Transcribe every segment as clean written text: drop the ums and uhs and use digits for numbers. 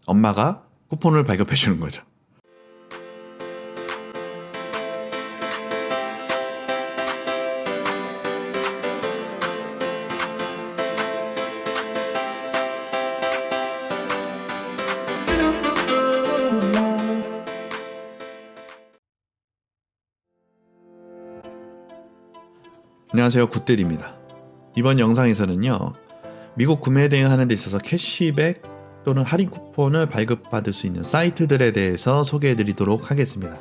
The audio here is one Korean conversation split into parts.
엄마가 쿠폰을 발급해 주는 거죠. 안녕하세요, 굿데이입니다. 이번 영상에서는요, 미국 구매 대행하는 데 있어서 캐시백 또는 할인 쿠폰을 발급받을 수 있는 사이트들에 대해서 소개해 드리도록 하겠습니다.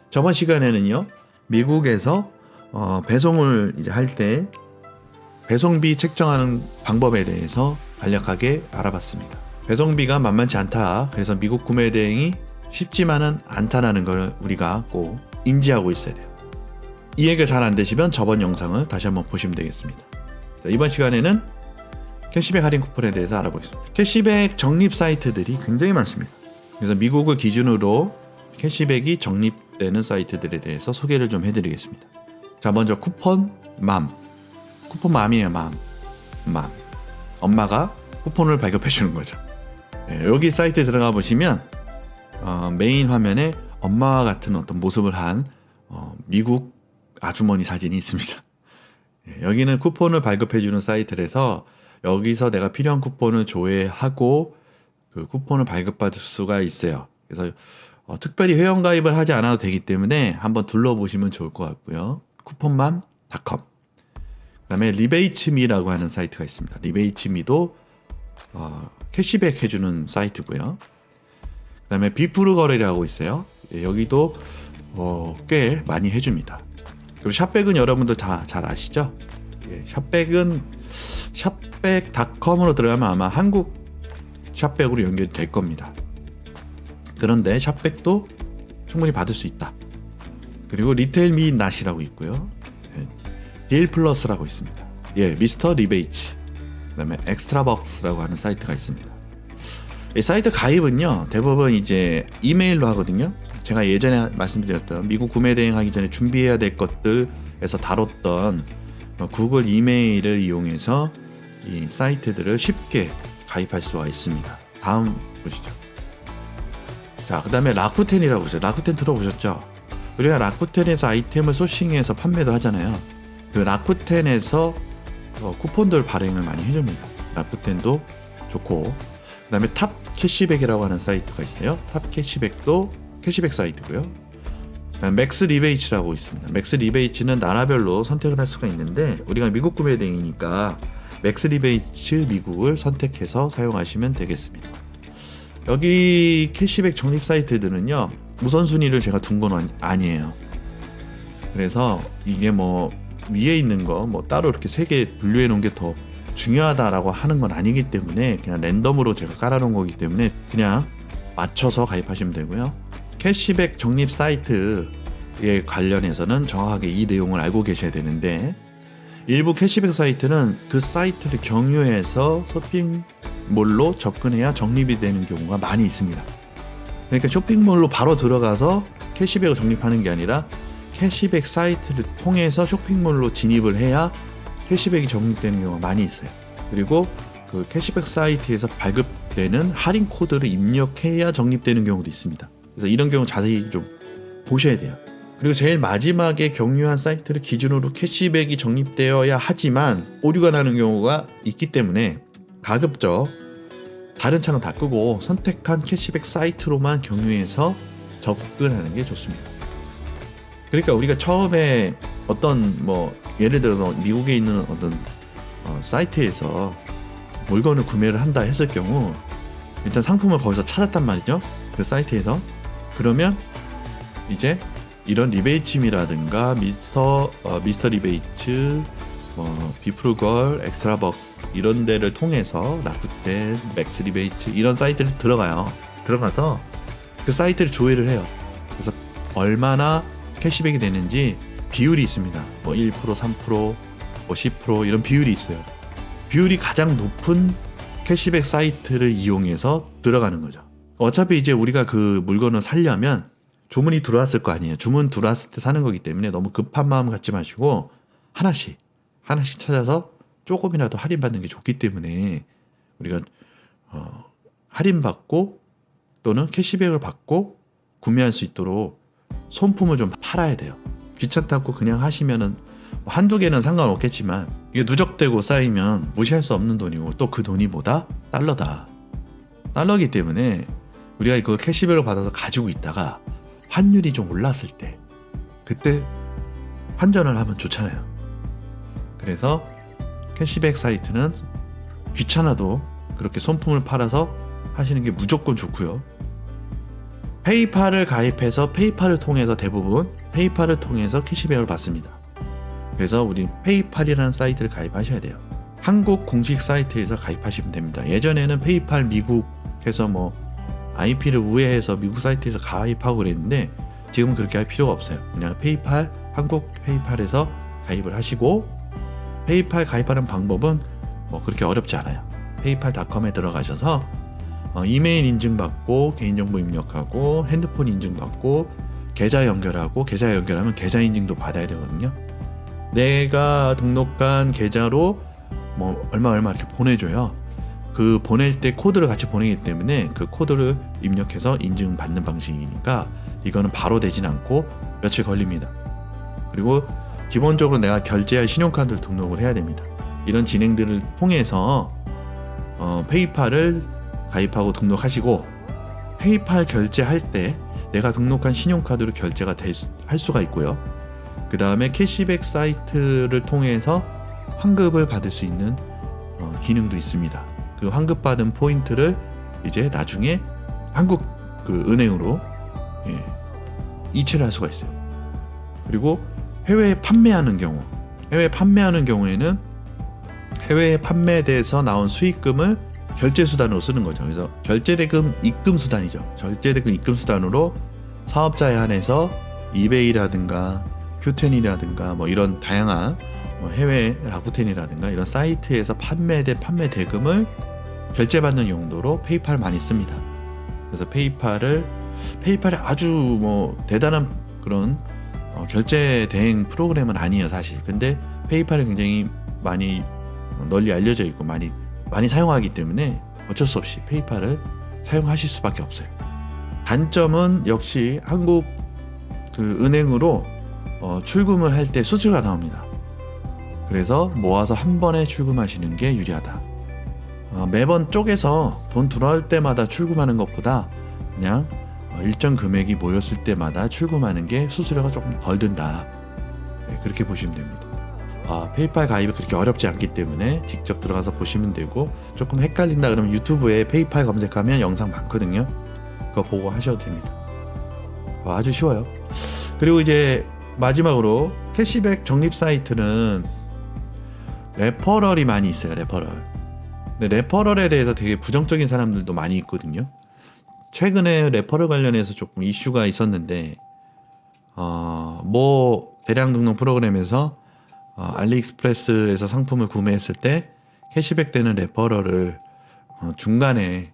저번 시간에는요, 미국에서 배송을 이제 할 때 배송비 책정하는 방법에 대해서 간략하게 알아봤습니다. 배송비가 만만치 않다. 그래서 미국 구매 대행이 쉽지만은 않다라는 걸 우리가 꼭 인지하고 있어야 돼요. 이해가 잘 안 되시면 저번 영상을 다시 한번 보시면 되겠습니다. 자, 이번 시간에는 캐시백 할인 쿠폰에 대해서 알아보겠습니다. 캐시백 적립 사이트들이 굉장히 많습니다. 그래서 미국을 기준으로 캐시백이 적립되는 사이트들에 대해서 소개를 좀 해드리겠습니다. 자, 먼저 쿠폰맘. 쿠폰맘이에요, 맘. 엄마가 쿠폰을 발급해 주는 거죠. 네, 여기 사이트에 들어가 보시면 메인 화면에 엄마와 같은 어떤 모습을 한 미국 아주머니 사진이 있습니다. 여기는 쿠폰을 발급해주는 사이트라서 여기서 내가 필요한 쿠폰을 조회하고 그 쿠폰을 발급받을 수가 있어요. 그래서 특별히 회원가입을 하지 않아도 되기 때문에 한번 둘러보시면 좋을 것 같고요. 쿠폰맘.com. 그 다음에 리베이츠미라고 하는 사이트가 있습니다. 리베이츠미도 캐시백 해주는 사이트고요. 그 다음에 비프루 거래라고 있어요. 여기도 꽤 많이 해줍니다. 그리고 샵백은 여러분들 다 잘 아시죠? 샵백은 샵백닷컴으로 들어가면 아마 한국 샵백으로 연결이 될 겁니다. 그런데 샵백도 충분히 받을 수 있다. 그리고 리테일 미낫이라고 있고요. 딜 플러스라고 있습니다. 미스터 리베이츠. 그다음에 엑스트라벅스라고 하는 사이트가 있습니다. 이 사이트 가입은요, 대부분 이제 이메일로 하거든요. 제가 예전에 말씀드렸던 미국 구매 대행하기 전에 준비해야 될 것들에서 다뤘던 구글 이메일을 이용해서 이 사이트들을 쉽게 가입할 수가 있습니다. 다음 보시죠. 자, 그 다음에 라쿠텐이라고 보세요. 라쿠텐 들어보셨죠? 우리가 라쿠텐에서 아이템을 소싱해서 판매도 하잖아요. 그 라쿠텐에서 쿠폰들 발행을 많이 해줍니다. 라쿠텐도 좋고, 그 다음에 탑 캐시백이라고 하는 사이트가 있어요. 탑 캐시백도 캐시백 사이트고요. 맥스 리베이츠라고 있습니다. 맥스 리베이츠는 나라별로 선택을 할 수가 있는데 우리가 미국 구매 대행이니까 맥스 리베이츠 미국을 선택해서 사용하시면 되겠습니다. 여기 캐시백 적립 사이트들은요, 우선순위를 제가 둔 건 아니에요. 그래서 이게 뭐 위에 있는 거 뭐 따로 이렇게 3개 분류해 놓은 게 더 중요하다라고 하는 건 아니기 때문에 그냥 랜덤으로 제가 깔아놓은 거기 때문에 그냥 맞춰서 가입하시면 되고요. 캐시백 적립 사이트에 관련해서는 정확하게 이 내용을 알고 계셔야 되는데, 일부 캐시백 사이트는 그 사이트를 경유해서 쇼핑몰로 접근해야 적립이 되는 경우가 많이 있습니다. 그러니까 쇼핑몰로 바로 들어가서 캐시백을 적립하는 게 아니라 캐시백 사이트를 통해서 쇼핑몰로 진입을 해야 캐시백이 적립되는 경우가 많이 있어요. 그리고 그 캐시백 사이트에서 발급되는 할인 코드를 입력해야 적립되는 경우도 있습니다. 그래서 이런 경우 자세히 좀 보셔야 돼요. 그리고 제일 마지막에 경유한 사이트를 기준으로 캐시백이 적립되어야 하지만 오류가 나는 경우가 있기 때문에 가급적 다른 창은 다 끄고 선택한 캐시백 사이트로만 경유해서 접근하는 게 좋습니다. 그러니까 우리가 처음에 어떤 예를 들어서 미국에 있는 어떤 사이트에서 물건을 구매를 한다 했을 경우 일단 상품을 거기서 찾았단 말이죠. 그 사이트에서. 그러면 이제 이런 리베이츠미라든가 미스터 리베이츠, 비프루걸, 엑스트라벅스 이런 데를 통해서 라쿠텐, 맥스 리베이츠 이런 사이트를 들어가서 그 사이트를 조회를 해요. 그래서 얼마나 캐시백이 되는지 비율이 있습니다. 1%, 3%, 10% 이런 비율이 있어요. 비율이 가장 높은 캐시백 사이트를 이용해서 들어가는 거죠. 어차피 이제 우리가 그 물건을 사려면 주문이 들어왔을 거 아니에요. 주문 들어왔을 때 사는 거기 때문에 너무 급한 마음 갖지 마시고 하나씩 찾아서 조금이라도 할인받는 게 좋기 때문에 우리가 할인받고 또는 캐시백을 받고 구매할 수 있도록 손품을 좀 팔아야 돼요. 귀찮다고 그냥 하시면은 한두 개는 상관없겠지만 이게 누적되고 쌓이면 무시할 수 없는 돈이고 또 그 돈이 뭐다? 달러다. 달러기 때문에 우리가 그걸 캐시백을 받아서 가지고 있다가 환율이 좀 올랐을 때 그때 환전을 하면 좋잖아요. 그래서 캐시백 사이트는 귀찮아도 그렇게 손품을 팔아서 하시는 게 무조건 좋고요. 페이팔을 가입해서 페이팔을 통해서 대부분 페이팔을 통해서 캐시백을 받습니다. 그래서 우리 페이팔이라는 사이트를 가입하셔야 돼요. 한국 공식 사이트에서 가입하시면 됩니다. 예전에는 페이팔 미국에서 뭐 IP를 우회해서 미국 사이트에서 가입하고 그랬는데 지금은 그렇게 할 필요가 없어요. 그냥 페이팔, 한국 페이팔에서 가입을 하시고 페이팔 가입하는 방법은 뭐 그렇게 어렵지 않아요. 페이팔.com에 들어가셔서 이메일 인증받고 개인정보 입력하고 핸드폰 인증받고 계좌 연결하고 계좌 연결하면 계좌 인증도 받아야 되거든요. 내가 등록한 계좌로 뭐 얼마 이렇게 보내줘요. 그 보낼 때 코드를 같이 보내기 때문에 그 코드를 입력해서 인증받는 방식이니까 이거는 바로 되진 않고 며칠 걸립니다. 그리고 기본적으로 내가 결제할 신용카드를 등록을 해야 됩니다. 이런 진행들을 통해서 페이팔을 가입하고 등록하시고 페이팔 결제할 때 내가 등록한 신용카드로 결제가 할 수가 있고요. 그 다음에 캐시백 사이트를 통해서 환급을 받을 수 있는 기능도 있습니다. 그 환급받은 포인트를 이제 나중에 한국 그 은행으로 이체를 할 수가 있어요. 그리고 해외에 판매하는 경우에는 해외에 판매돼서 나온 수익금을 결제 수단으로 쓰는 거죠. 그래서 결제대금 입금 수단이죠. 결제대금 입금 수단으로 사업자에 한해서 이베이라든가 큐텐이라든가 뭐 이런 다양한 해외 라쿠텐이라든가 이런 사이트에서 판매된 판매 대금을 결제받는 용도로 페이팔 많이 씁니다. 그래서 페이팔이 아주 뭐 대단한 그런 결제 대행 프로그램은 아니에요, 사실. 근데 페이팔이 굉장히 많이 널리 알려져 있고 많이 사용하기 때문에 어쩔 수 없이 페이팔을 사용하실 수밖에 없어요. 단점은 역시 한국 그 은행으로 출금을 할 때 수수료가 나옵니다. 그래서 모아서 한 번에 출금하시는 게 유리하다. 매번 쪼개서 돈 들어올 때마다 출금하는 것보다 그냥 일정 금액이 모였을 때마다 출금하는 게 수수료가 조금 덜 든다. 네, 그렇게 보시면 됩니다. 페이팔 가입이 그렇게 어렵지 않기 때문에 직접 들어가서 보시면 되고 조금 헷갈린다 그러면 유튜브에 페이팔 검색하면 영상 많거든요. 그거 보고 하셔도 됩니다. 아주 쉬워요. 그리고 이제 마지막으로 캐시백 적립 사이트는 레퍼럴이 많이 있어요. 근데 레퍼럴에 대해서 되게 부정적인 사람들도 많이 있거든요. 최근에 레퍼럴 관련해서 조금 이슈가 있었는데 뭐 대량 등록 프로그램에서 알리익스프레스에서 상품을 구매했을 때 캐시백 되는 레퍼럴을 중간에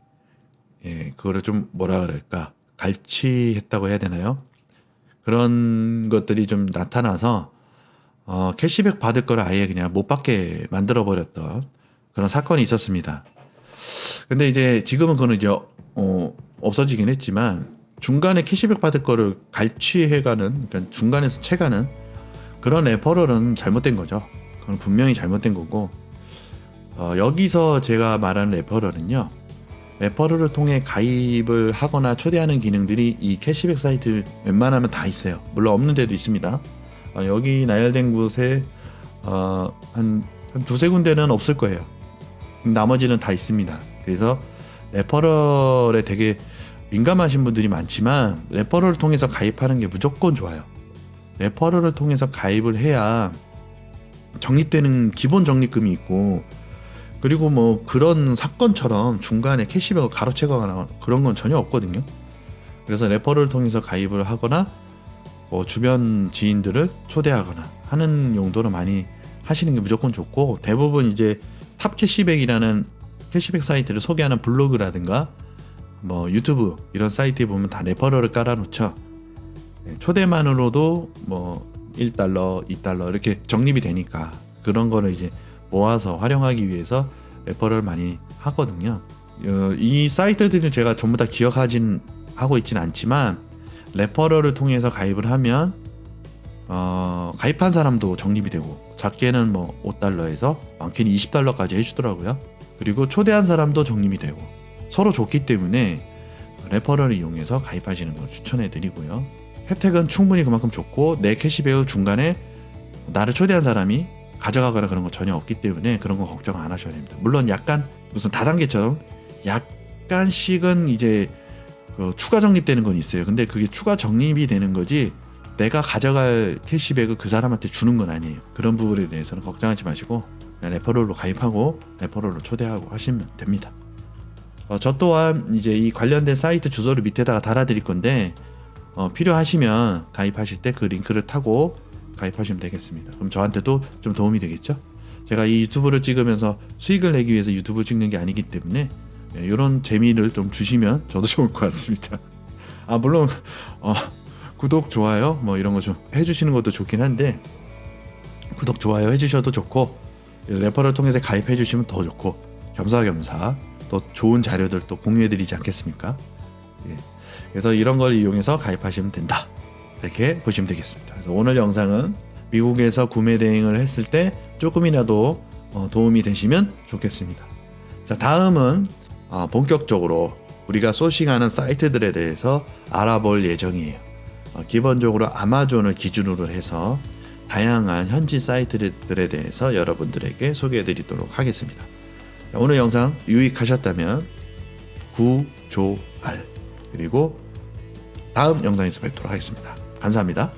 그거를 좀 뭐라 그럴까 갈취했다고 해야 되나요? 그런 것들이 좀 나타나서 캐시백 받을 거를 아예 그냥 못 받게 만들어 버렸던 그런 사건이 있었습니다. 근데 이제 지금은 그거는 이제 없어지긴 했지만 중간에 캐시백 받을 거를 갈취해가는, 그러니까 중간에서 채가는 그런 레퍼럴은 잘못된 거죠. 그건 분명히 잘못된 거고, 여기서 제가 말하는 레퍼럴은요, 레퍼럴을 통해 가입을 하거나 초대하는 기능들이 이 캐시백 사이트 웬만하면 다 있어요. 물론 없는 데도 있습니다. 여기 나열된 곳에 한 두세 군데는 없을 거예요. 나머지는 다 있습니다. 그래서 레퍼럴에 되게 민감하신 분들이 많지만 레퍼럴을 통해서 가입하는 게 무조건 좋아요. 레퍼럴을 통해서 가입을 해야 적립되는 기본 적립금이 있고, 그리고 뭐 그런 사건처럼 중간에 캐시백을 가로채거나 그런 건 전혀 없거든요. 그래서 레퍼럴을 통해서 가입을 하거나 뭐 주변 지인들을 초대하거나 하는 용도로 많이 하시는 게 무조건 좋고, 대부분 이제 탑 캐시백이라는 캐시백 사이트를 소개하는 블로그라든가 뭐 유튜브 이런 사이트에 보면 다 레퍼럴을 깔아놓죠. 초대만으로도 뭐 $1, $2 이렇게 적립이 되니까 그런 거를 이제 모아서 활용하기 위해서 레퍼럴 많이 하거든요. 이 사이트들을 제가 전부 다 하고 있진 않지만 레퍼럴을 통해서 가입을 하면 가입한 사람도 적립이 되고 작게는 뭐 $5에서 많게는 $20까지 해주더라고요. 그리고 초대한 사람도 적립이 되고 서로 좋기 때문에 레퍼럴을 이용해서 가입하시는 걸 추천해 드리고요. 혜택은 충분히 그만큼 좋고 내 캐시백을 중간에 나를 초대한 사람이 가져가거나 그런 거 전혀 없기 때문에 그런 거 걱정 안 하셔야 됩니다. 물론 약간 무슨 다단계처럼 약간씩은 이제 추가 적립되는 건 있어요. 근데 그게 추가 적립이 되는 거지 내가 가져갈 캐시백을 그 사람한테 주는 건 아니에요. 그런 부분에 대해서는 걱정하지 마시고 그냥 레퍼럴로 가입하고 레퍼럴로 초대하고 하시면 됩니다. 저 또한 이제 이 관련된 사이트 주소를 밑에다가 달아드릴 건데 필요하시면 가입하실 때 그 링크를 타고 가입하시면 되겠습니다. 그럼 저한테도 좀 도움이 되겠죠? 제가 이 유튜브를 찍으면서 수익을 내기 위해서 유튜브를 찍는 게 아니기 때문에 이런 재미를 좀 주시면 저도 좋을 것 같습니다. 물론 구독, 좋아요 뭐 이런 거 좀 해주시는 것도 좋긴 한데 구독, 좋아요 해주셔도 좋고 레퍼럴 통해서 가입해 주시면 더 좋고 겸사겸사 또 좋은 자료들 또 공유해드리지 않겠습니까? 예. 그래서 이런 걸 이용해서 가입하시면 된다. 이렇게 보시면 되겠습니다. 그래서 오늘 영상은 미국에서 구매 대행을 했을 때 조금이라도 도움이 되시면 좋겠습니다. 자, 다음은 본격적으로 우리가 소싱하는 사이트들에 대해서 알아볼 예정이에요. 기본적으로 아마존을 기준으로 해서 다양한 현지 사이트들에 대해서 여러분들에게 소개해 드리도록 하겠습니다. 자, 오늘 영상 유익하셨다면 구조알 그리고 다음 영상에서 뵙도록 하겠습니다. 감사합니다.